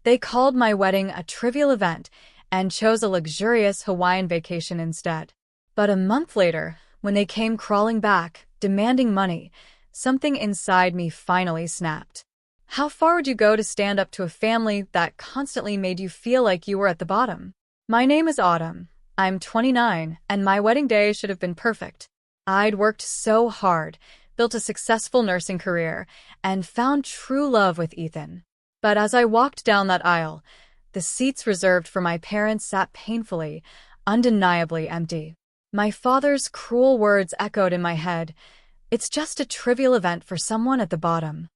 They called my wedding a trivial event and chose a luxurious Hawaiian vacation instead. But a month later, when they came crawling back, demanding money, something inside me finally snapped. How far would you go to stand up to a family that constantly made you feel like you were at the bottom? My name is Autumn. I'm 29, and my wedding day should have been perfect. I'd worked so hard, built a successful nursing career, and found true love with Ethan. But as I walked down that aisle, the seats reserved for my parents sat painfully, undeniably empty. My father's cruel words echoed in my head. It's just a trivial event for someone at the bottom.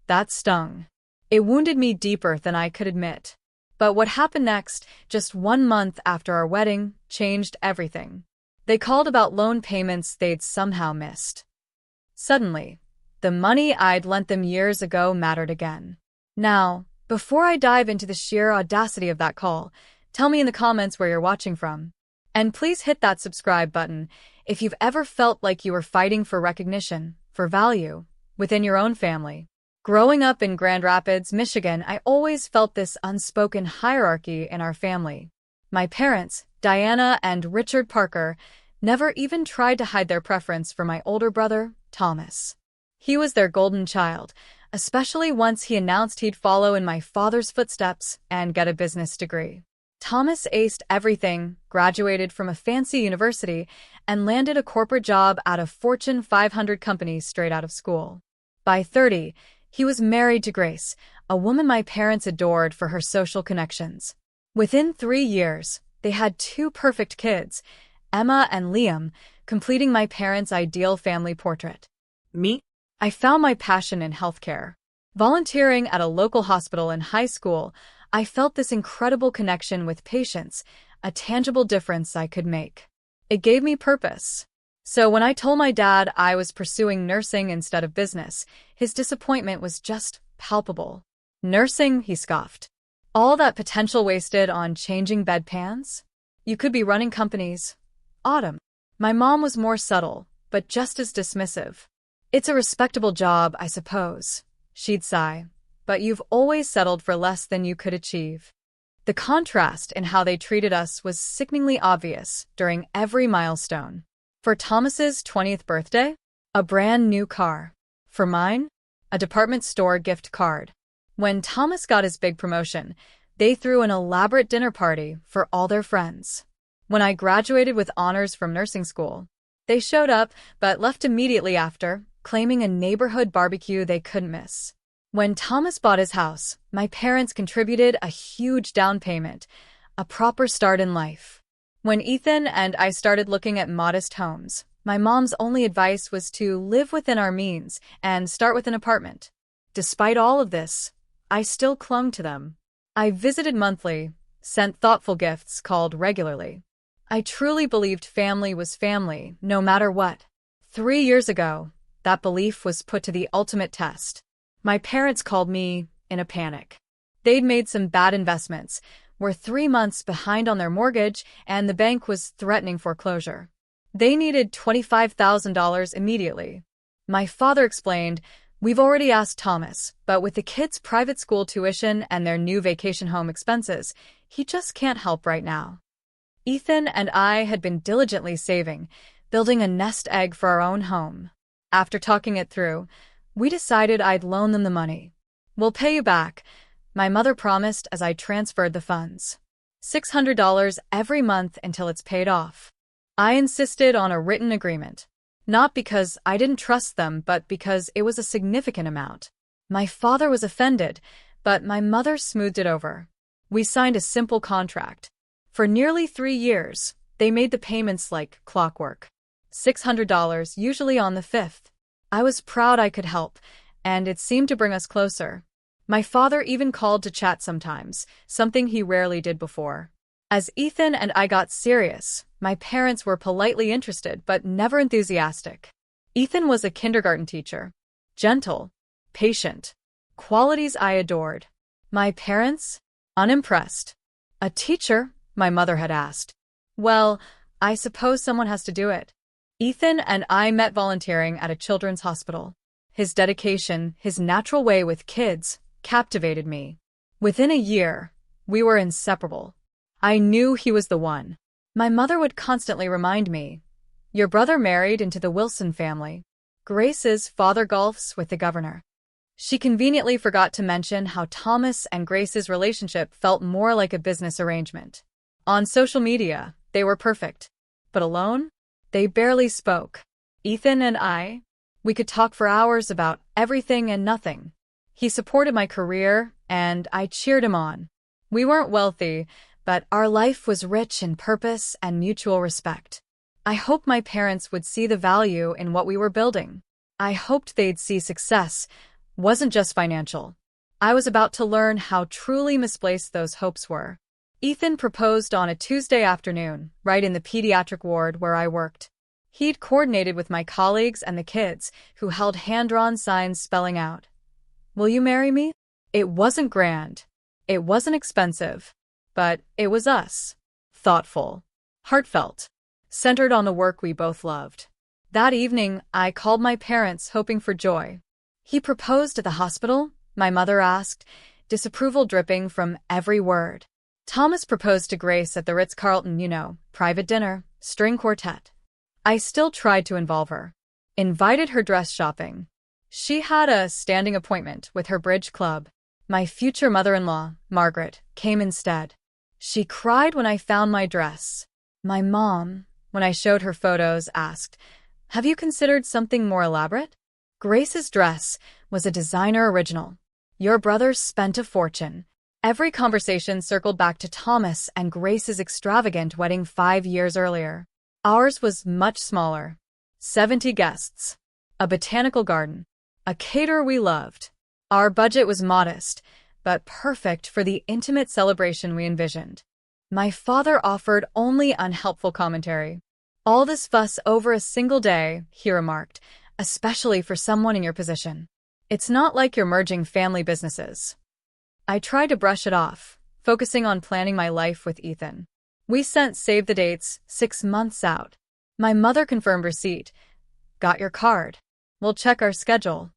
That stung. It wounded me deeper than I could admit. But what happened next, just 1 month after our wedding, changed everything. They called about loan payments they'd somehow missed. Suddenly, the money I'd lent them years ago mattered again. Now, before I dive into the sheer audacity of that call, tell me in the comments where you're watching from. And please hit that subscribe button if you've ever felt like you were fighting for recognition, for value, within your own family. Growing up in Grand Rapids, Michigan, I always felt this unspoken hierarchy in our family. My parents, Diana and Richard Parker, never even tried to hide their preference for my older brother, Thomas. He was their golden child, especially once he announced he'd follow in my father's footsteps and get a business degree. Thomas aced everything, graduated from a fancy university, and landed a corporate job at a Fortune 500 company straight out of school. By 30, he was married to Grace, a woman my parents adored for her social connections. Within 3 years, they had 2 perfect kids, Emma and Liam, completing my parents' ideal family portrait. Me? I found my passion in healthcare. Volunteering at a local hospital in high school, I felt this incredible connection with patients, a tangible difference I could make. It gave me purpose. So when I told my dad I was pursuing nursing instead of business, his disappointment was just palpable. Nursing, he scoffed. All that potential wasted on changing bedpans? You could be running companies. Autumn. My mom was more subtle, but just as dismissive. It's a respectable job, I suppose, she'd sigh, but you've always settled for less than you could achieve. The contrast in how they treated us was sickeningly obvious during every milestone. For Thomas's 20th birthday, a brand new car. For mine, a department store gift card. When Thomas got his big promotion, they threw an elaborate dinner party for all their friends. When I graduated with honors from nursing school, they showed up but left immediately after, claiming a neighborhood barbecue they couldn't miss. When Thomas bought his house, my parents contributed a huge down payment, a proper start in life. When Ethan and I started looking at modest homes, my mom's only advice was to live within our means and start with an apartment. Despite all of this, I still clung to them. I visited monthly, sent thoughtful gifts, called regularly. I truly believed family was family, no matter what. 3 years ago, that belief was put to the ultimate test. My parents called me in a panic. They'd made some bad investments, were 3 months behind on their mortgage, and the bank was threatening foreclosure. They needed $25,000 immediately. My father explained, "We've already asked Thomas, but with the kids' private school tuition and their new vacation home expenses, he just can't help right now." Ethan and I had been diligently saving, building a nest egg for our own home. After talking it through, we decided I'd loan them the money. "We'll pay you back," my mother promised as I transferred the funds. $600 every month until it's paid off. I insisted on a written agreement. Not because I didn't trust them, but because it was a significant amount. My father was offended, but my mother smoothed it over. We signed a simple contract. For nearly 3 years, they made the payments like clockwork. $600, usually on the 5th. I was proud I could help, and it seemed to bring us closer. My father even called to chat sometimes, something he rarely did before. As Ethan and I got serious, my parents were politely interested but never enthusiastic. Ethan was a kindergarten teacher. Gentle, patient, qualities I adored. My parents? Unimpressed. "A teacher?" my mother had asked. "Well, I suppose someone has to do it." Ethan and I met volunteering at a children's hospital. His dedication, his natural way with kids, captivated me. Within a year, we were inseparable. I knew he was the one. My mother would constantly remind me, "Your brother married into the Wilson family. Grace's father golfs with the governor." She conveniently forgot to mention how Thomas and Grace's relationship felt more like a business arrangement. On social media, they were perfect. But alone? They barely spoke. Ethan and I, we could talk for hours about everything and nothing. He supported my career, and I cheered him on. We weren't wealthy, but our life was rich in purpose and mutual respect. I hoped my parents would see the value in what we were building. I hoped they'd see success wasn't just financial. I was about to learn how truly misplaced those hopes were. Ethan proposed on a Tuesday afternoon, right in the pediatric ward where I worked. He'd coordinated with my colleagues and the kids, who held hand-drawn signs spelling out, "Will you marry me?" It wasn't grand. It wasn't expensive. But it was us. Thoughtful. Heartfelt. Centered on the work we both loved. That evening, I called my parents hoping for joy. "He proposed at the hospital?" my mother asked, disapproval dripping from every word. "Thomas proposed to Grace at the Ritz-Carlton, private dinner, string quartet." I still tried to involve her. Invited her dress shopping. She had a standing appointment with her bridge club. My future mother-in-law, Margaret, came instead. She cried when I found my dress. My mom, when I showed her photos, asked, "Have you considered something more elaborate?" Grace's dress was a designer original. Your brother spent a fortune. Every conversation circled back to Thomas and Grace's extravagant wedding 5 years earlier. Ours was much smaller. 70 guests. A botanical garden. A caterer we loved. Our budget was modest, but perfect for the intimate celebration we envisioned. My father offered only unhelpful commentary. "All this fuss over a single day," he remarked, "especially for someone in your position. It's not like you're merging family businesses." I tried to brush it off, focusing on planning my life with Ethan. We sent save the dates 6 months out. My mother confirmed receipt. "Got your card. We'll check our schedule."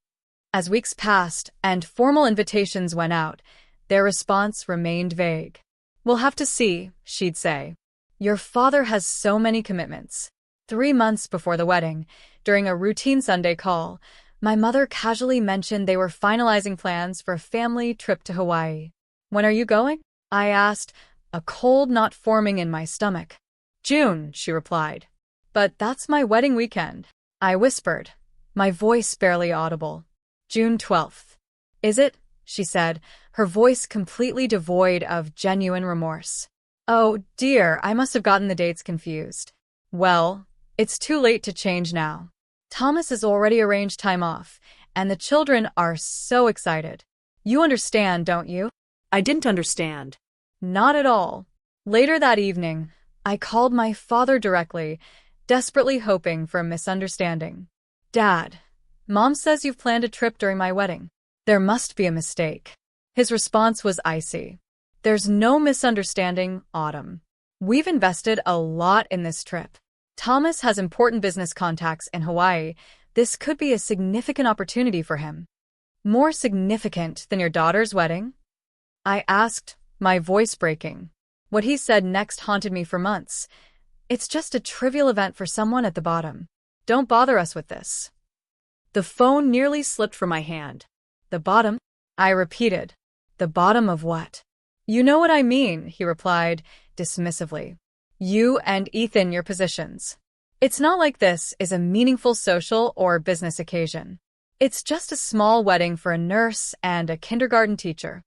As weeks passed and formal invitations went out, their response remained vague. "We'll have to see," she'd say. "Your father has so many commitments." 3 months before the wedding, during a routine Sunday call, my mother casually mentioned they were finalizing plans for a family trip to Hawaii. "When are you going?" I asked, a cold knot forming in my stomach. "June," she replied. "But that's my wedding weekend." I whispered, my voice barely audible. "June 12th. "Is it?" she said, her voice completely devoid of genuine remorse. "Oh, dear, I must have gotten the dates confused." "Well, it's too late to change now. Thomas has already arranged time off, and the children are so excited. You understand, don't you?" I didn't understand. Not at all. Later that evening, I called my father directly, desperately hoping for a misunderstanding. "Dad, Mom says you've planned a trip during my wedding. There must be a mistake." His response was icy. "There's no misunderstanding, Autumn. We've invested a lot in this trip. Thomas has important business contacts in Hawaii. This could be a significant opportunity for him." "More significant than your daughter's wedding?" I asked, my voice breaking. What he said next haunted me for months. "It's just a trivial event for someone at the bottom. Don't bother us with this." The phone nearly slipped from my hand. "The bottom?" I repeated. "The bottom of what?" "You know what I mean," he replied, dismissively. "You and Ethan, your positions. It's not like this is a meaningful social or business occasion. It's just a small wedding for a nurse and a kindergarten teacher."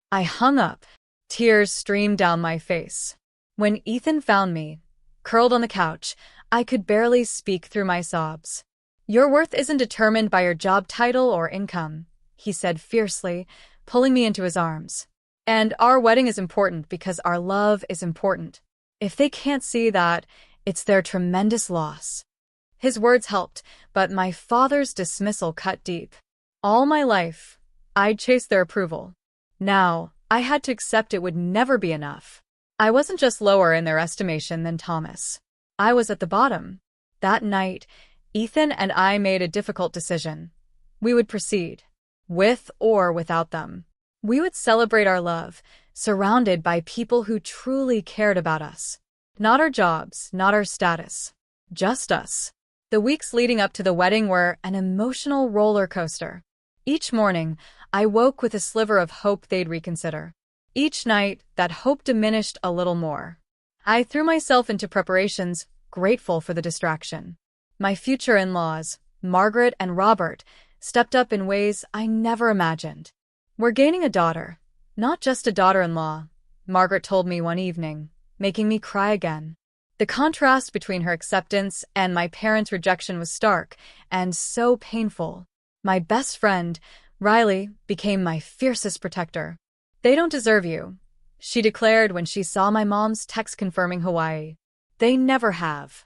I hung up. Tears streamed down my face. When Ethan found me, curled on the couch, I could barely speak through my sobs. "Your worth isn't determined by your job title or income," he said fiercely, pulling me into his arms. "And our wedding is important because our love is important. If they can't see that, it's their tremendous loss." His words helped, but my father's dismissal cut deep. All my life, I'd chased their approval. Now, I had to accept it would never be enough. I wasn't just lower in their estimation than Thomas. I was at the bottom. That night, Ethan and I made a difficult decision. We would proceed, with or without them. We would celebrate our love, surrounded by people who truly cared about us. Not our jobs, not our status. Just us. The weeks leading up to the wedding were an emotional roller coaster. Each morning, I woke with a sliver of hope they'd reconsider. Each night, that hope diminished a little more. I threw myself into preparations, grateful for the distraction. My future in-laws, Margaret and Robert, stepped up in ways I never imagined. "We're gaining a daughter, not just a daughter-in-law," Margaret told me one evening, making me cry again. The contrast between her acceptance and my parents' rejection was stark and so painful. My best friend, Riley, became my fiercest protector. "They don't deserve you," she declared when she saw my mom's text confirming Hawaii. "They never have."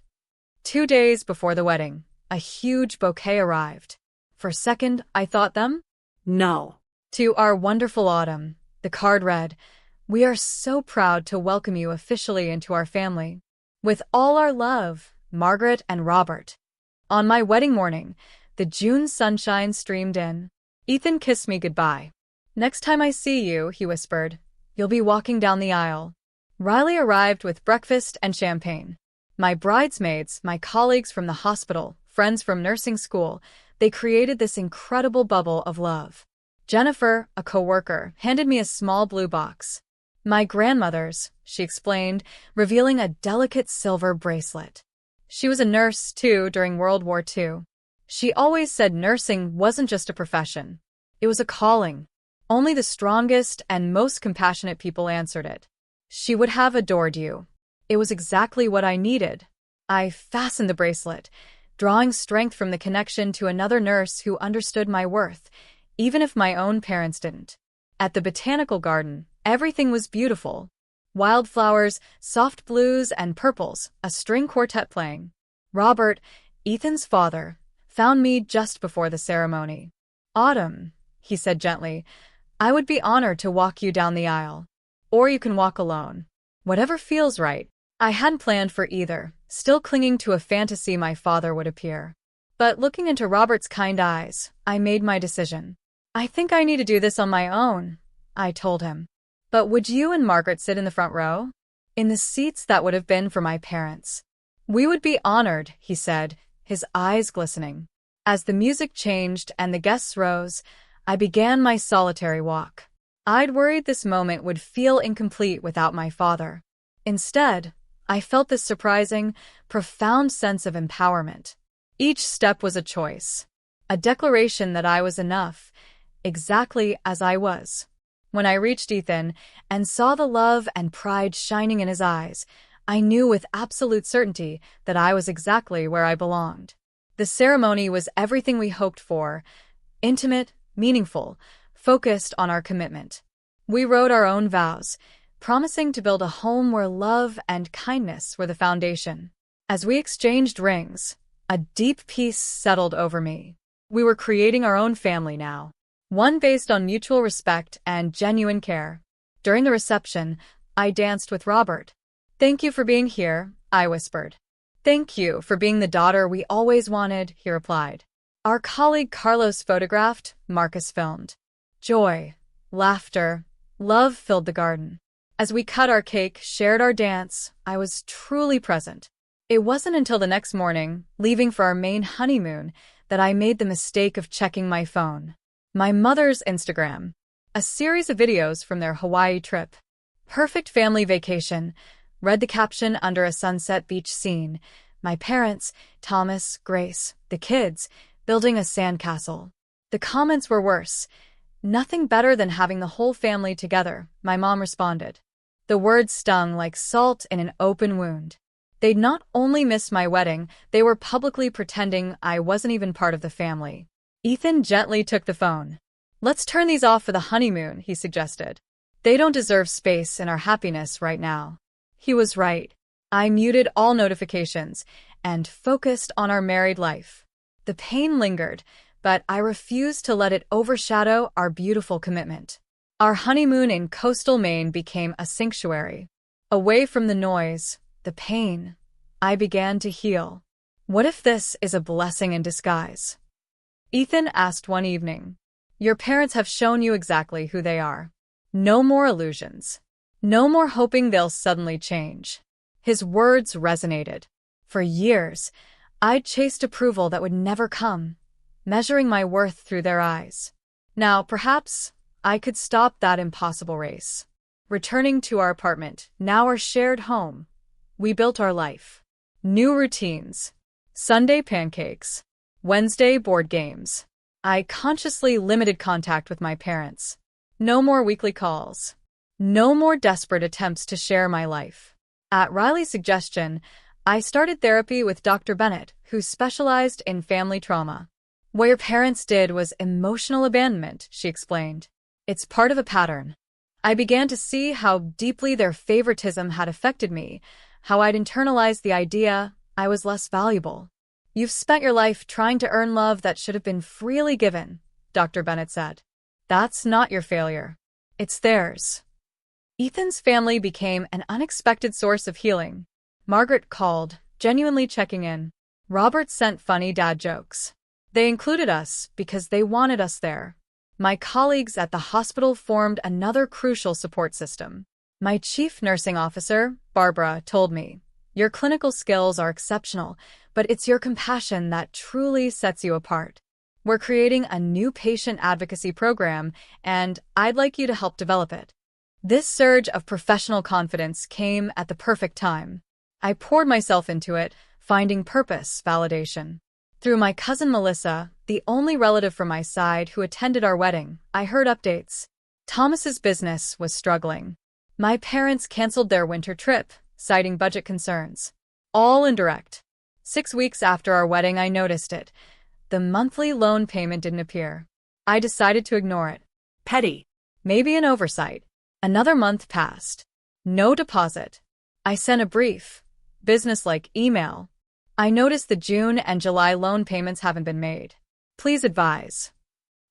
2 days before the wedding, a huge bouquet arrived. For a second, I thought them? No. "To our wonderful Autumn," the card read, "we are so proud to welcome you officially into our family. With all our love, Margaret and Robert." On my wedding morning, the June sunshine streamed in. Ethan kissed me goodbye. "Next time I see you," he whispered, "you'll be walking down the aisle." Riley arrived with breakfast and champagne. My bridesmaids, my colleagues from the hospital, friends from nursing school, they created this incredible bubble of love. Jennifer, a coworker, handed me a small blue box. "My grandmother's," she explained, revealing a delicate silver bracelet. She was a nurse, too, during World War II. She always said nursing wasn't just a profession. It was a calling. Only the strongest and most compassionate people answered it. She would have adored you. It was exactly what I needed. I fastened the bracelet, drawing strength from the connection to another nurse who understood my worth, even if my own parents didn't. At the botanical garden, everything was beautiful. Wildflowers, soft blues and purples, a string quartet playing. Robert, Ethan's father, found me just before the ceremony. "Autumn," he said gently, "I would be honored to walk you down the aisle. Or you can walk alone. Whatever feels right." I hadn't planned for either, still clinging to a fantasy my father would appear. But looking into Robert's kind eyes, I made my decision. "I think I need to do this on my own," I told him. "But would you and Margaret sit in the front row? In the seats that would have been for my parents." "We would be honored," he said, his eyes glistening. As the music changed and the guests rose, I began my solitary walk. I'd worried this moment would feel incomplete without my father. Instead, I felt this surprising, profound sense of empowerment. Each step was a choice, a declaration that I was enough, exactly as I was. When I reached Ethan and saw the love and pride shining in his eyes, I knew with absolute certainty that I was exactly where I belonged. The ceremony was everything we hoped for, intimate, meaningful, focused on our commitment. We wrote our own vows, promising to build a home where love and kindness were the foundation. As we exchanged rings, a deep peace settled over me. We were creating our own family now, one based on mutual respect and genuine care. During the reception, I danced with Robert. "Thank you for being here," I whispered. "Thank you for being the daughter we always wanted," he replied. Our colleague Carlos photographed, Marcus filmed. Joy, laughter, love filled the garden. As we cut our cake, shared our dance, I was truly present. It wasn't until the next morning, leaving for our main honeymoon, that I made the mistake of checking my phone. My mother's Instagram. A series of videos from their Hawaii trip. "Perfect family vacation," read the caption under a sunset beach scene. My parents, Thomas, Grace, the kids, building a sandcastle. The comments were worse. "Nothing better than having the whole family together," my mom responded. The words stung like salt in an open wound. They'd not only missed my wedding, they were publicly pretending I wasn't even part of the family. Ethan gently took the phone. "Let's turn these off for the honeymoon," he suggested. "They don't deserve space in our happiness right now." He was right. I muted all notifications and focused on our married life. The pain lingered, but I refused to let it overshadow our beautiful commitment. Our honeymoon in coastal Maine became a sanctuary. Away from the noise, the pain, I began to heal. What if this is a blessing in disguise? Ethan asked one evening. Your parents have shown you exactly who they are. No more illusions. No more hoping they'll suddenly change. His words resonated. For years, I'd chased approval that would never come, measuring my worth through their eyes. Now, perhaps, I could stop that impossible race. Returning to our apartment, now our shared home, we built our life. New routines. Sunday pancakes. Wednesday board games. I consciously limited contact with my parents. No more weekly calls. No more desperate attempts to share my life. At Riley's suggestion, I started therapy with Dr. Bennett, who specialized in family trauma. What your parents did was emotional abandonment, she explained. It's part of a pattern. I began to see how deeply their favoritism had affected me, how I'd internalized the idea I was less valuable. You've spent your life trying to earn love that should have been freely given, Dr. Bennett said. That's not your failure. It's theirs. Ethan's family became an unexpected source of healing. Margaret called, genuinely checking in. Robert sent funny dad jokes. They included us because they wanted us there. My colleagues at the hospital formed another crucial support system. My chief nursing officer, Barbara, told me, "Your clinical skills are exceptional, but it's your compassion that truly sets you apart. We're creating a new patient advocacy program, and I'd like you to help develop it." This surge of professional confidence came at the perfect time. I poured myself into it, finding purpose, validation. Through my cousin Melissa, the only relative from my side who attended our wedding, I heard updates. Thomas's business was struggling. My parents canceled their winter trip, citing budget concerns. All indirect. 6 weeks after our wedding, I noticed it. The monthly loan payment didn't appear. I decided to ignore it. Petty. Maybe an oversight. Another month passed. No deposit. I sent a brief, business-like email. I noticed the June and July loan payments haven't been made. Please advise.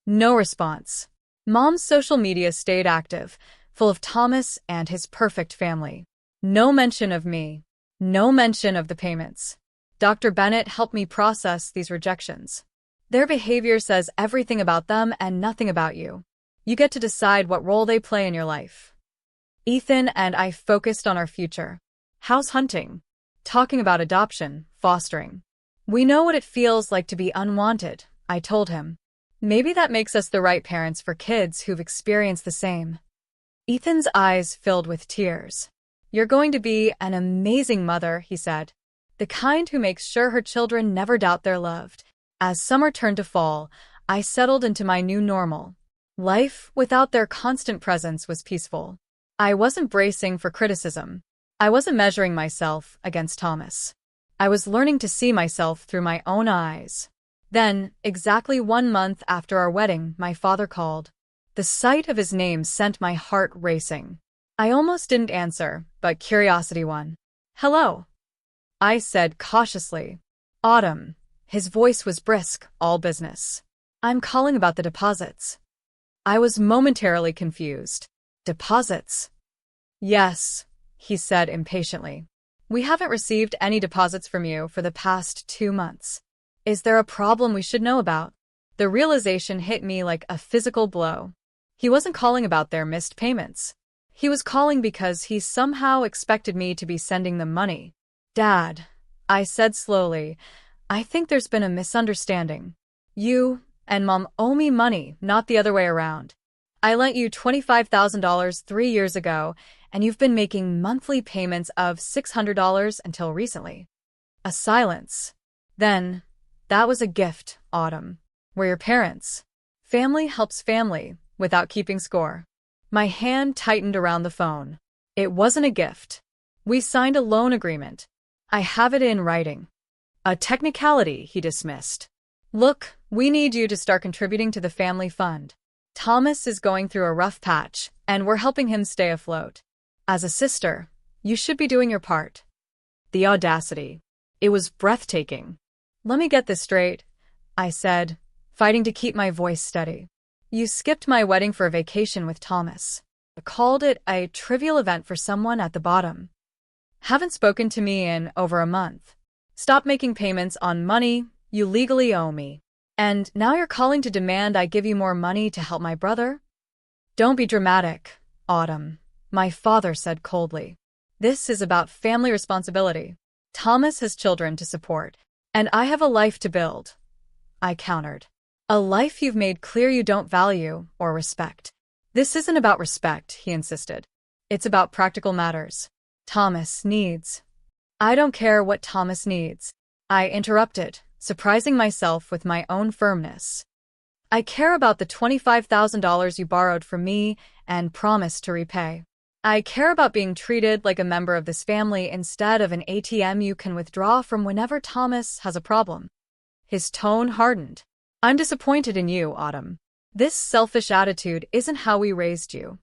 No response. Mom's social media stayed active, full of Thomas and his perfect family. No mention of me. No mention of the payments. Dr. Bennett helped me process these rejections. Their behavior says everything about them and nothing about you. You get to decide what role they play in your life. Ethan and I focused on our future. House hunting. Talking about adoption, fostering. We know what it feels like to be unwanted, I told him. Maybe that makes us the right parents for kids who've experienced the same. Ethan's eyes filled with tears. You're going to be an amazing mother, he said. The kind who makes sure her children never doubt they're loved. As summer turned to fall, I settled into my new normal. Life without their constant presence was peaceful. I wasn't bracing for criticism. I wasn't measuring myself against Thomas. I was learning to see myself through my own eyes. Then, exactly 1 month after our wedding, my father called. The sight of his name sent my heart racing. I almost didn't answer, but curiosity won. "Hello," I said cautiously. "Autumn." His voice was brisk, all business. "I'm calling about the deposits." I was momentarily confused. Deposits? "Yes," he said impatiently. "We haven't received any deposits from you for the past 2 months. Is there a problem we should know about?" The realization hit me like a physical blow. He wasn't calling about their missed payments. He was calling because he somehow expected me to be sending them money. "Dad," I said slowly, "I think there's been a misunderstanding. You and Mom owe me money, not the other way around. I lent you $25,000 3 years ago, and you've been making monthly payments of $600 until recently." A silence. Then, "That was a gift, Autumn. We're your parents. Family helps family, without keeping score." My hand tightened around the phone. It wasn't a gift. We signed a loan agreement. I have it in writing. "A technicality," he dismissed. "Look, we need you to start contributing to the family fund. Thomas is going through a rough patch, and we're helping him stay afloat. As a sister, you should be doing your part." The audacity. It was breathtaking. "Let me get this straight," I said, fighting to keep my voice steady. "You skipped my wedding for a vacation with Thomas. Called it a trivial event for someone at the bottom. Haven't spoken to me in over a month. Stop making payments on money you legally owe me. And now you're calling to demand I give you more money to help my brother? Don't be dramatic, Autumn, my father said coldly. This is about family responsibility. Thomas has children to support, and I have a life to build, I countered. A life you've made clear you don't value or respect. This isn't about respect, he insisted. It's about practical matters. Thomas needs. I don't care what Thomas needs, I interrupted, surprising myself with my own firmness. I care about the $25,000 you borrowed from me and promised to repay. I care about being treated like a member of this family instead of an ATM you can withdraw from whenever Thomas has a problem. His tone hardened. I'm disappointed in you, Autumn. This selfish attitude isn't how we raised you.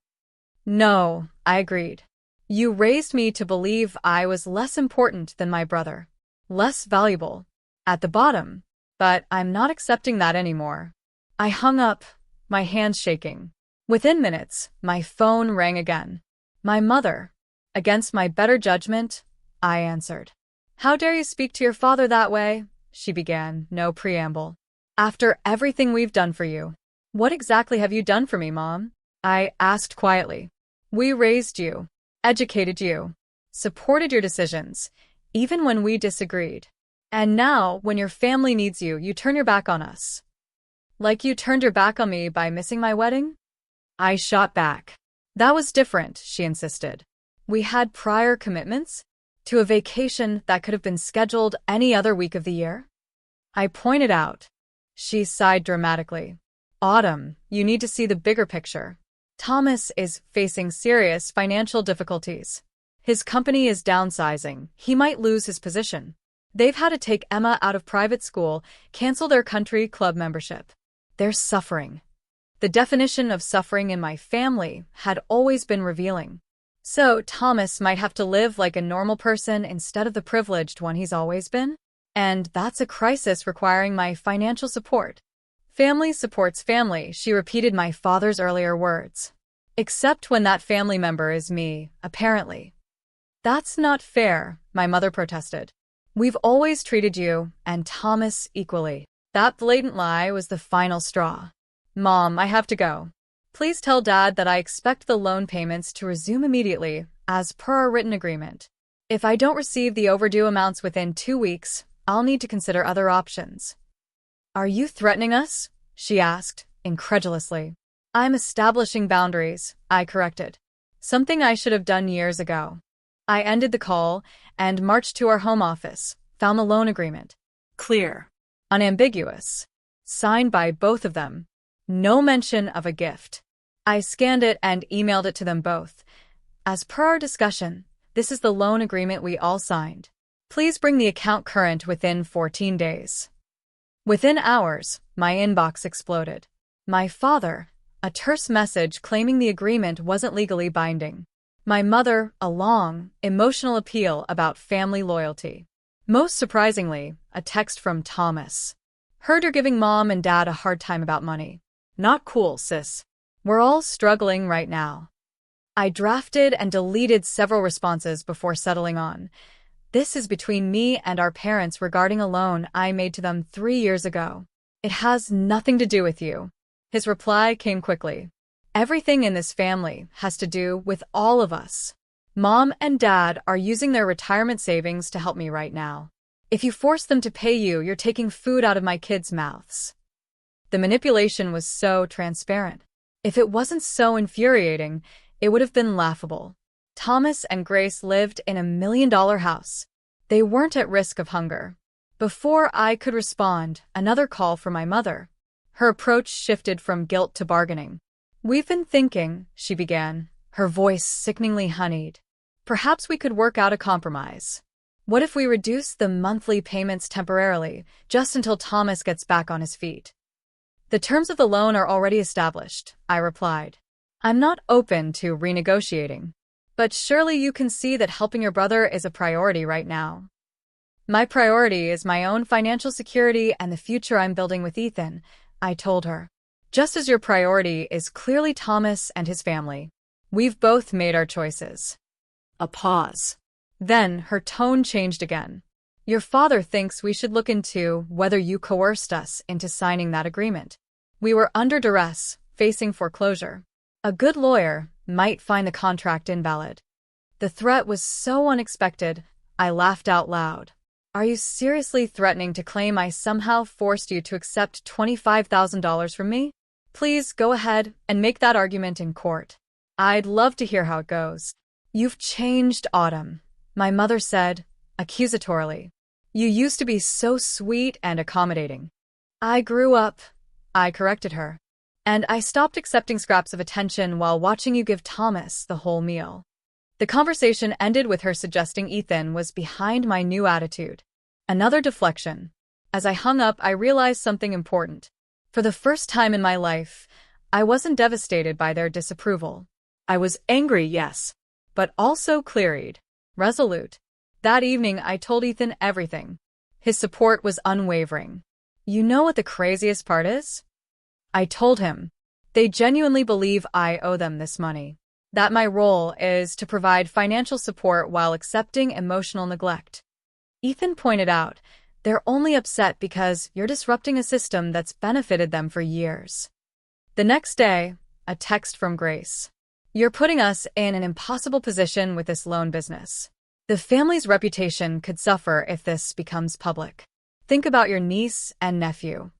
No, I agreed. You raised me to believe I was less important than my brother. Less valuable. At the bottom. But I'm not accepting that anymore. I hung up, my hands shaking. Within minutes, my phone rang again. My mother. Against my better judgment, I answered. How dare you speak to your father that way? She began, no preamble. After everything we've done for you. What exactly have you done for me, Mom? I asked quietly. We raised you, educated you, supported your decisions, even when we disagreed. And now, when your family needs you, you turn your back on us. Like you turned your back on me by missing my wedding? I shot back. That was different, she insisted. We had prior commitments to a vacation that could have been scheduled any other week of the year. I pointed out. She sighed dramatically. Autumn, you need to see the bigger picture. Thomas is facing serious financial difficulties. His company is downsizing. He might lose his position. They've had to take Emma out of private school, cancel their country club membership. They're suffering. The definition of suffering in my family had always been revealing. So Thomas might have to live like a normal person instead of the privileged one he's always been? And that's a crisis requiring my financial support. Family supports family, she repeated my father's earlier words. Except when that family member is me, apparently. That's not fair, my mother protested. We've always treated you and Thomas equally. That blatant lie was the final straw. Mom, I have to go. Please tell Dad that I expect the loan payments to resume immediately, as per our written agreement. If I don't receive the overdue amounts within 2 weeks, I'll need to consider other options. Are you threatening us? She asked, incredulously. I'm establishing boundaries, I corrected. Something I should have done years ago. I ended the call and marched to our home office, found the loan agreement. Clear. Unambiguous. Signed by both of them. No mention of a gift. I scanned it and emailed it to them both. As per our discussion, this is the loan agreement we all signed. Please bring the account current within 14 days. Within hours, my inbox exploded. My father, a terse message claiming the agreement wasn't legally binding. My mother, a long, emotional appeal about family loyalty. Most surprisingly, a text from Thomas. Heard you're giving Mom and Dad a hard time about money. Not cool, sis. We're all struggling right now. I drafted and deleted several responses before settling on. This is between me and our parents regarding a loan I made to them 3 years ago. It has nothing to do with you. His reply came quickly. Everything in this family has to do with all of us. Mom and Dad are using their retirement savings to help me right now. If you force them to pay you, you're taking food out of my kids' mouths. The manipulation was so transparent. If it wasn't so infuriating, it would have been laughable. Thomas and Grace lived in a $1 million house. They weren't at risk of hunger. Before I could respond, another call from my mother. Her approach shifted from guilt to bargaining. We've been thinking, she began, her voice sickeningly honeyed. Perhaps we could work out a compromise. What if we reduce the monthly payments temporarily, just until Thomas gets back on his feet? The terms of the loan are already established, I replied. I'm not open to renegotiating. But surely you can see that helping your brother is a priority right now. My priority is my own financial security and the future I'm building with Ethan, I told her. Just as your priority is clearly Thomas and his family. We've both made our choices. A pause. Then her tone changed again. Your father thinks we should look into whether you coerced us into signing that agreement. We were under duress, facing foreclosure. A good lawyer might find the contract invalid. The threat was so unexpected, I laughed out loud. Are you seriously threatening to claim I somehow forced you to accept $25,000 from me? Please go ahead and make that argument in court. I'd love to hear how it goes. You've changed, Autumn, my mother said, accusatorily. You used to be so sweet and accommodating. I grew up, I corrected her. And I stopped accepting scraps of attention while watching you give Thomas the whole meal. The conversation ended with her suggesting Ethan was behind my new attitude. Another deflection. As I hung up, I realized something important. For the first time in my life, I wasn't devastated by their disapproval. I was angry, yes, but also clear-eyed, resolute. That evening, I told Ethan everything. His support was unwavering. You know what the craziest part is? I told him. They genuinely believe I owe them this money. That my role is to provide financial support while accepting emotional neglect. Ethan pointed out, they're only upset because you're disrupting a system that's benefited them for years. The next day, a text from Grace. You're putting us in an impossible position with this loan business. The family's reputation could suffer if this becomes public. Think about your niece and nephew.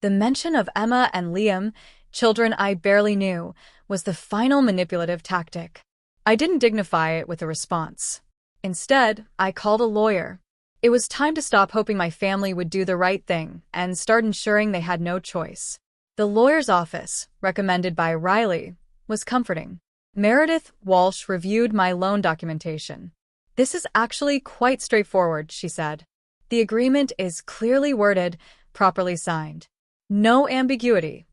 The mention of Emma and Liam, children I barely knew, was the final manipulative tactic. I didn't dignify it with a response. Instead, I called a lawyer. It was time to stop hoping my family would do the right thing and start ensuring they had no choice. The lawyer's office, recommended by Riley, was comforting. Meredith Walsh reviewed my loan documentation. This is actually quite straightforward, she said. The agreement is clearly worded, properly signed. No ambiguity.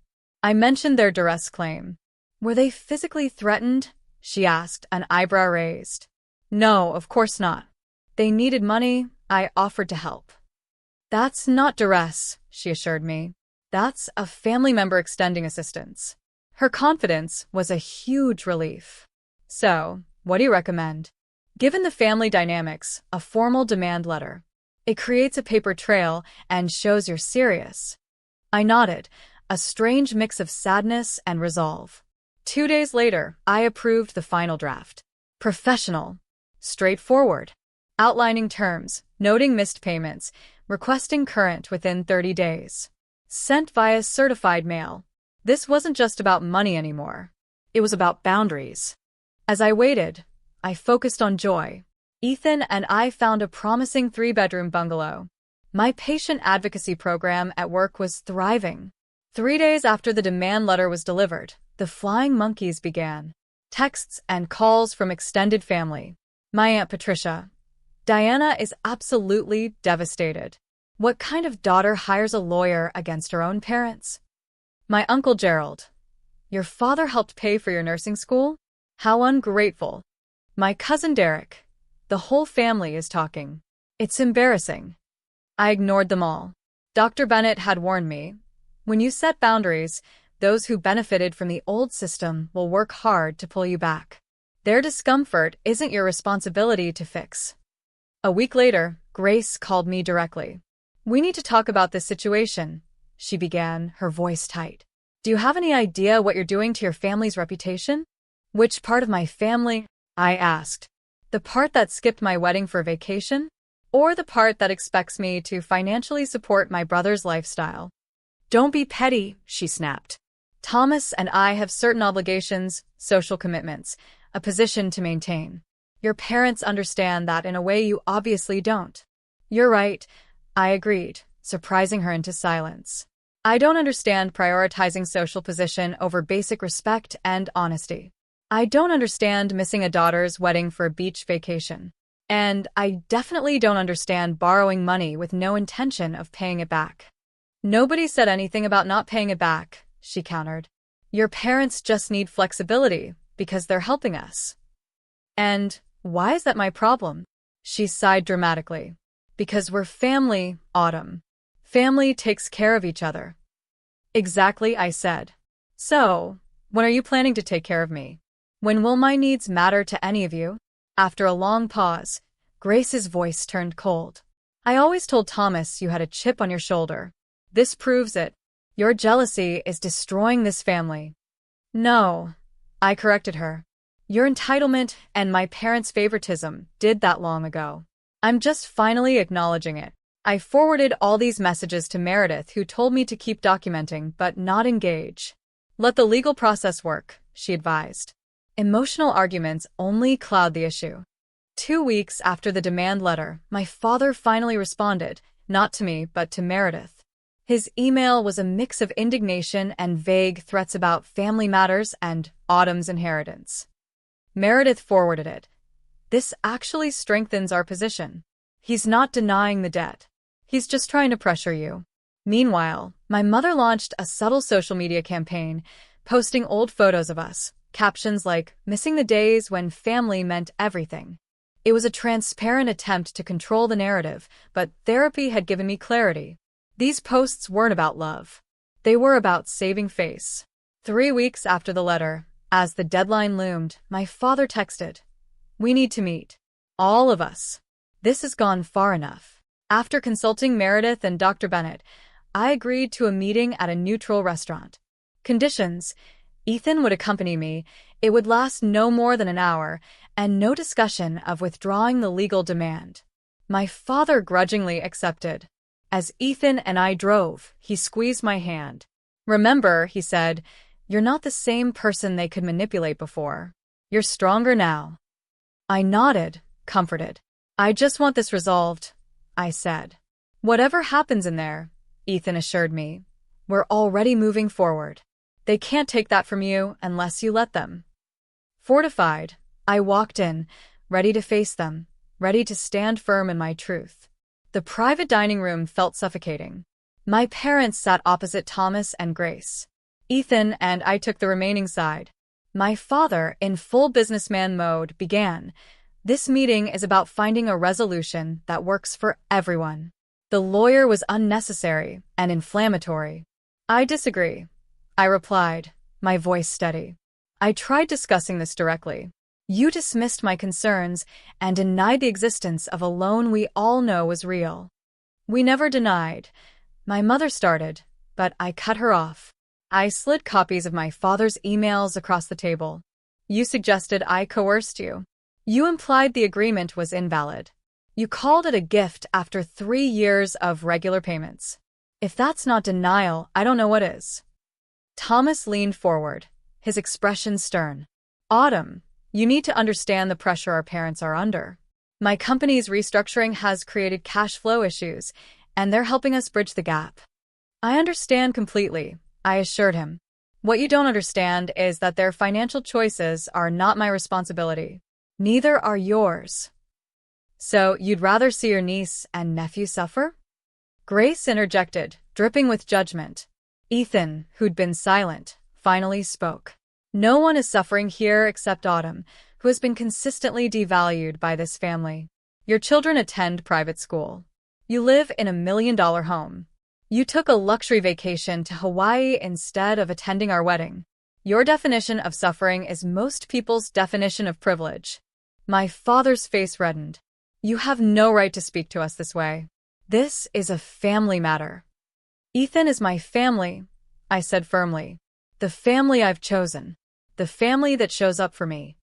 I mentioned their duress claim. Were they physically threatened? She asked, an eyebrow raised. No, of course not. They needed money. I offered to help. That's not duress, she assured me. That's a family member extending assistance. Her confidence was a huge relief. So, what do you recommend? Given the family dynamics, a formal demand letter. It creates a paper trail and shows you're serious. I nodded, a strange mix of sadness and resolve. 2 days later, I approved the final draft. Professional. Straightforward. Outlining terms, noting missed payments, requesting current within 30 days. Sent via certified mail. This wasn't just about money anymore. It was about boundaries. As I waited, I focused on joy. Ethan and I found a promising 3-bedroom bungalow. My patient advocacy program at work was thriving. 3 days after the demand letter was delivered, the flying monkeys began. Texts and calls from extended family. My Aunt Patricia. Diana is absolutely devastated. What kind of daughter hires a lawyer against her own parents? My Uncle Gerald. Your father helped pay for your nursing school? How ungrateful. My cousin Derek. The whole family is talking. It's embarrassing. I ignored them all. Dr. Bennett had warned me. When you set boundaries, those who benefited from the old system will work hard to pull you back. Their discomfort isn't your responsibility to fix. A week later, Grace called me directly. We need to talk about this situation, she began, her voice tight. Do you have any idea what you're doing to your family's reputation? Which part of my family? I asked. The part that skipped my wedding for vacation? Or the part that expects me to financially support my brother's lifestyle? Don't be petty, she snapped. Thomas and I have certain obligations, social commitments, a position to maintain. Your parents understand that in a way you obviously don't. You're right, I agreed, surprising her into silence. I don't understand prioritizing social position over basic respect and honesty. I don't understand missing a daughter's wedding for a beach vacation. And I definitely don't understand borrowing money with no intention of paying it back. Nobody said anything about not paying it back, she countered. Your parents just need flexibility because they're helping us. And why is that my problem? She sighed dramatically. Because we're family, Autumn. Family takes care of each other. Exactly, I said. So, when are you planning to take care of me? When will my needs matter to any of you? After a long pause, Grace's voice turned cold. I always told Thomas you had a chip on your shoulder. This proves it. Your jealousy is destroying this family. No, I corrected her. Your entitlement and my parents' favoritism did that long ago. I'm just finally acknowledging it. I forwarded all these messages to Meredith, who told me to keep documenting but not engage. Let the legal process work, she advised. Emotional arguments only cloud the issue. 2 weeks after the demand letter, my father finally responded, not to me but to Meredith. His email was a mix of indignation and vague threats about family matters and Autumn's inheritance. Meredith forwarded it. This actually strengthens our position. He's not denying the debt. He's just trying to pressure you. Meanwhile, my mother launched a subtle social media campaign, posting old photos of us, captions like, "Missing the days when family meant everything." It was a transparent attempt to control the narrative, but therapy had given me clarity. These posts weren't about love. They were about saving face. 3 weeks after the letter, as the deadline loomed, my father texted, "We need to meet. All of us. This has gone far enough." After consulting Meredith and Dr. Bennett, I agreed to a meeting at a neutral restaurant. Conditions: Ethan would accompany me, it would last no more than an hour, and no discussion of withdrawing the legal demand. My father grudgingly accepted. As Ethan and I drove, he squeezed my hand. "Remember," he said, "you're not the same person they could manipulate before. You're stronger now." I nodded, comforted. "I just want this resolved," I said. "Whatever happens in there," Ethan assured me, "we're already moving forward. They can't take that from you unless you let them." Fortified, I walked in, ready to face them, ready to stand firm in my truth. The private dining room felt suffocating. My parents sat opposite Thomas and Grace. Ethan and I took the remaining side. My father, in full businessman mode, began, "This meeting is about finding a resolution that works for everyone." The lawyer was unnecessary and inflammatory. "I disagree," I replied, my voice steady. "I tried discussing this directly. You dismissed my concerns and denied the existence of a loan we all know was real." "We never denied." My mother started, but I cut her off. I slid copies of my father's emails across the table. "You suggested I coerced you. You implied the agreement was invalid. You called it a gift after 3 years of regular payments. If that's not denial, I don't know what is." Thomas leaned forward, his expression stern. "Autumn, you need to understand the pressure our parents are under. My company's restructuring has created cash flow issues, and they're helping us bridge the gap." "I understand completely," I assured him. "What you don't understand is that their financial choices are not my responsibility. Neither are yours." "So you'd rather see your niece and nephew suffer?" Grace interjected, dripping with judgment. Ethan, who'd been silent, finally spoke. "No one is suffering here except Autumn, who has been consistently devalued by this family. Your children attend private school. You live in a $1 million home. You took a luxury vacation to Hawaii instead of attending our wedding. Your definition of suffering is most people's definition of privilege." My father's face reddened. "You have no right to speak to us this way. This is a family matter." "Ethan is my family," I said firmly. "The family I've chosen. The family that shows up for me."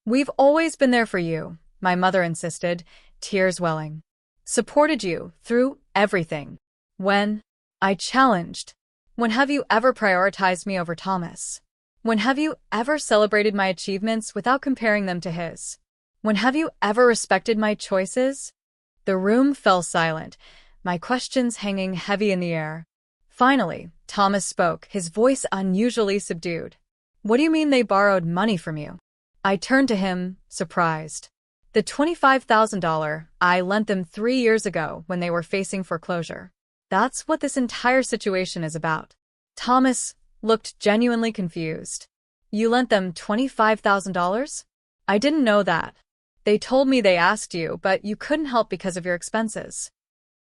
"We've always been there for you," my mother insisted, tears welling. "Supported you through everything." "When?" I challenged. "When have you ever prioritized me over Thomas? When have you ever celebrated my achievements without comparing them to his? When have you ever respected my choices?" The room fell silent, my questions hanging heavy in the air. Finally, Thomas spoke, his voice unusually subdued. "What do you mean they borrowed money from you?" I turned to him, surprised. "The $25,000 I lent them 3 years ago when they were facing foreclosure. That's what this entire situation is about." Thomas looked genuinely confused. "You lent them $25,000? I didn't know that. They told me they asked you, but you couldn't help because of your expenses."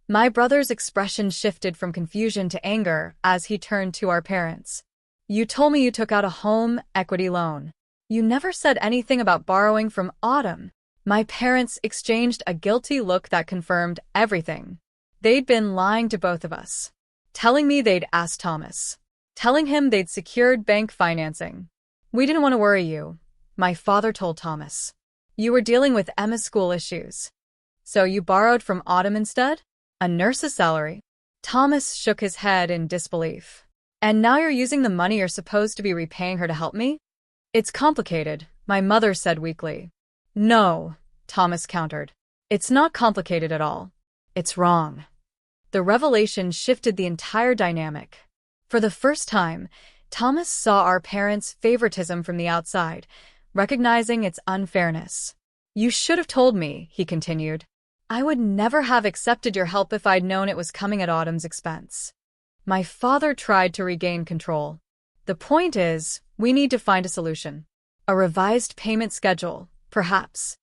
My brother's expression shifted from confusion to anger as he turned to our parents. "You told me you took out a home equity loan. You never said anything about borrowing from Autumn." My parents exchanged a guilty look that confirmed everything. They'd been lying to both of us. Telling me they'd asked Thomas. Telling him they'd secured bank financing. We didn't want to worry you, my father told Thomas. You were dealing with Emma's school issues. So you borrowed from Autumn instead? A nurse's salary? Thomas shook his head in disbelief. And now you're using the money you're supposed to be repaying her to help me? It's complicated, my mother said weakly. No, Thomas countered. It's not complicated at all. It's wrong. The revelation shifted the entire dynamic. For the first time, Thomas saw our parents' favoritism from the outside, recognizing its unfairness. You should have told me, he continued. I would never have accepted your help if I'd known it was coming at Autumn's expense. My father tried to regain control. The point is, we need to find a solution. A revised payment schedule, perhaps.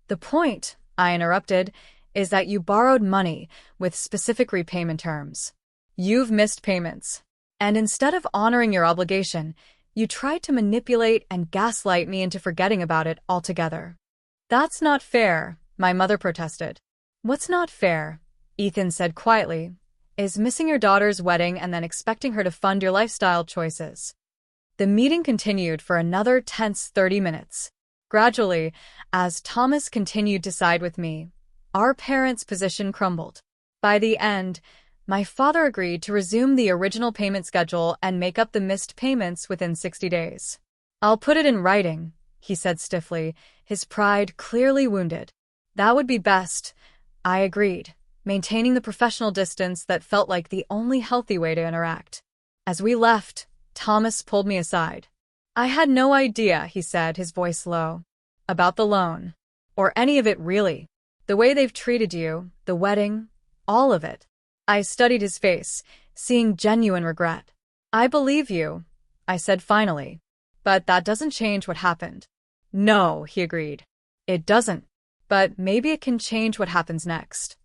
The point, I interrupted, is that you borrowed money with specific repayment terms. You've missed payments. And instead of honoring your obligation, you tried to manipulate and gaslight me into forgetting about it altogether. That's not fair, my mother protested. What's not fair, Ethan said quietly, is missing your daughter's wedding and then expecting her to fund your lifestyle choices. The meeting continued for another tense 30 minutes. Gradually, as Thomas continued to side with me, our parents' position crumbled. By the end, my father agreed to resume the original payment schedule and make up the missed payments within 60 days. I'll put it in writing, he said stiffly, his pride clearly wounded. That would be best, I agreed, maintaining the professional distance that felt like the only healthy way to interact. As we left, Thomas pulled me aside. I had no idea, he said, his voice low, about the loan. Or any of it, really. The way they've treated you, the wedding, all of it. I studied his face, seeing genuine regret. I believe you, I said finally. But that doesn't change what happened. No, he agreed. It doesn't. But maybe it can change what happens next.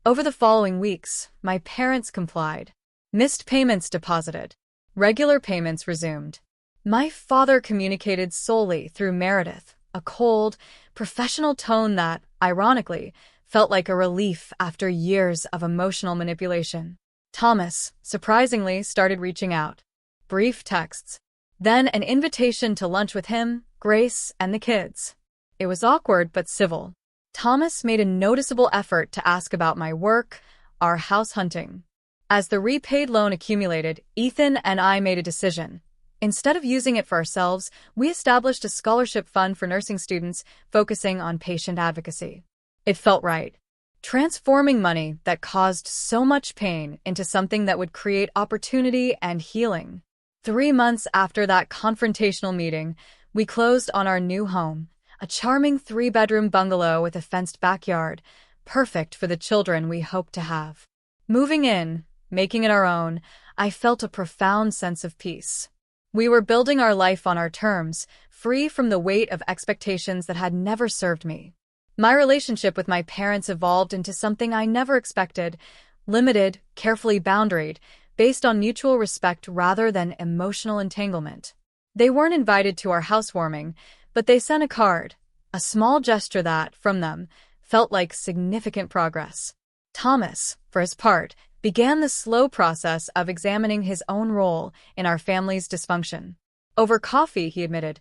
Over the following weeks, my parents complied. Missed payments deposited. Regular payments resumed. My father communicated solely through Meredith, a cold, professional tone that, ironically, felt like a relief after years of emotional manipulation. Thomas, surprisingly, started reaching out. Brief texts. Then an invitation to lunch with him, Grace, and the kids. It was awkward but civil. Thomas made a noticeable effort to ask about my work, our house hunting. As the repaid loan accumulated, Ethan and I made a decision. Instead of using it for ourselves, we established a scholarship fund for nursing students focusing on patient advocacy. It felt right. Transforming money that caused so much pain into something that would create opportunity and healing. 3 months after that confrontational meeting, we closed on our new home, a charming 3-bedroom bungalow with a fenced backyard, perfect for the children we hoped to have. Moving in, making it our own, I felt a profound sense of peace. We were building our life on our terms, free from the weight of expectations that had never served me. My relationship with my parents evolved into something I never expected, limited, carefully boundaried, based on mutual respect rather than emotional entanglement. They weren't invited to our housewarming, but they sent a card, a small gesture that, from them, felt like significant progress. Thomas, for his part, began the slow process of examining his own role in our family's dysfunction. Over coffee, he admitted,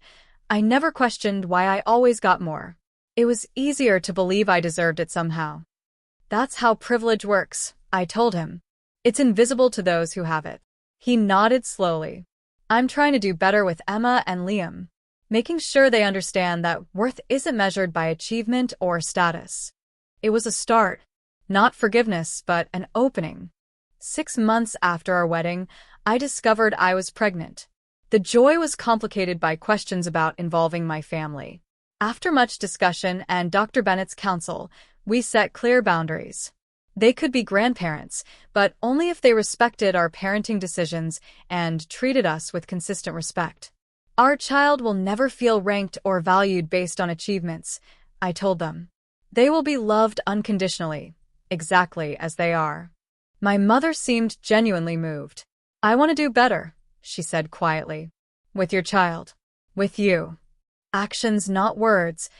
I never questioned why I always got more. It was easier to believe I deserved it somehow. That's how privilege works, I told him. It's invisible to those who have it. He nodded slowly. I'm trying to do better with Emma and Liam, making sure they understand that worth isn't measured by achievement or status. It was a start, not forgiveness, but an opening. 6 months after our wedding, I discovered I was pregnant. The joy was complicated by questions about involving my family. After much discussion and Dr. Bennett's counsel, we set clear boundaries. They could be grandparents, but only if they respected our parenting decisions and treated us with consistent respect. Our child will never feel ranked or valued based on achievements, I told them. They will be loved unconditionally, exactly as they are. My mother seemed genuinely moved. I want to do better, she said quietly. With your child. With you. Actions, not words,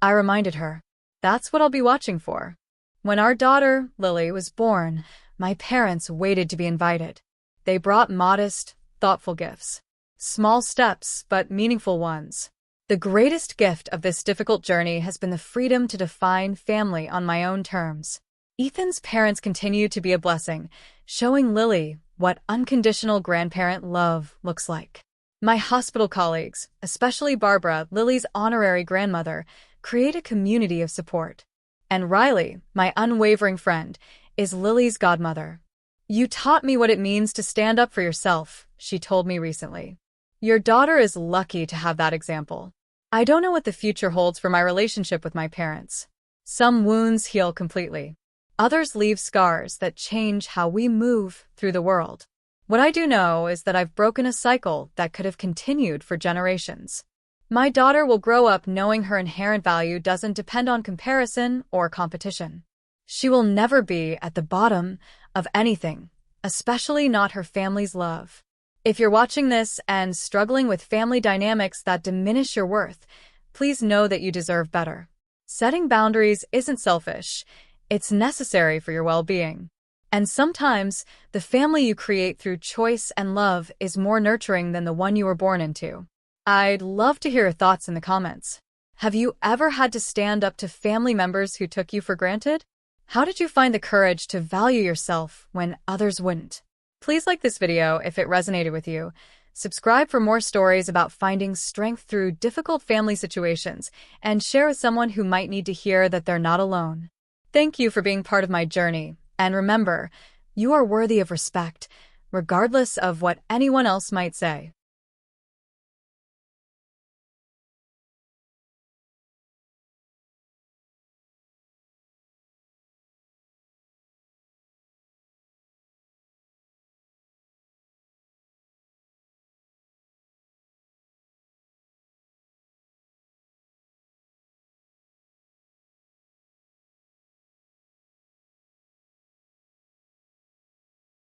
I reminded her. That's what I'll be watching for. When our daughter, Lily, was born, my parents waited to be invited. They brought modest, thoughtful gifts. Small steps, but meaningful ones. The greatest gift of this difficult journey has been the freedom to define family on my own terms. Ethan's parents continue to be a blessing, showing Lily what unconditional grandparent love looks like. My hospital colleagues, especially Barbara, Lily's honorary grandmother, create a community of support. And Riley, my unwavering friend, is Lily's godmother. "You taught me what it means to stand up for yourself," she told me recently. Your daughter is lucky to have that example. I don't know what the future holds for my relationship with my parents. Some wounds heal completely. Others leave scars that change how we move through the world. What I do know is that I've broken a cycle that could have continued for generations. My daughter will grow up knowing her inherent value doesn't depend on comparison or competition. She will never be at the bottom of anything, especially not her family's love. If you're watching this and struggling with family dynamics that diminish your worth, please know that you deserve better. Setting boundaries isn't selfish, it's necessary for your well-being. And sometimes, the family you create through choice and love is more nurturing than the one you were born into. I'd love to hear your thoughts in the comments. Have you ever had to stand up to family members who took you for granted? How did you find the courage to value yourself when others wouldn't? Please like this video if it resonated with you. Subscribe for more stories about finding strength through difficult family situations, and share with someone who might need to hear that they're not alone. Thank you for being part of my journey, and remember, you are worthy of respect, regardless of what anyone else might say.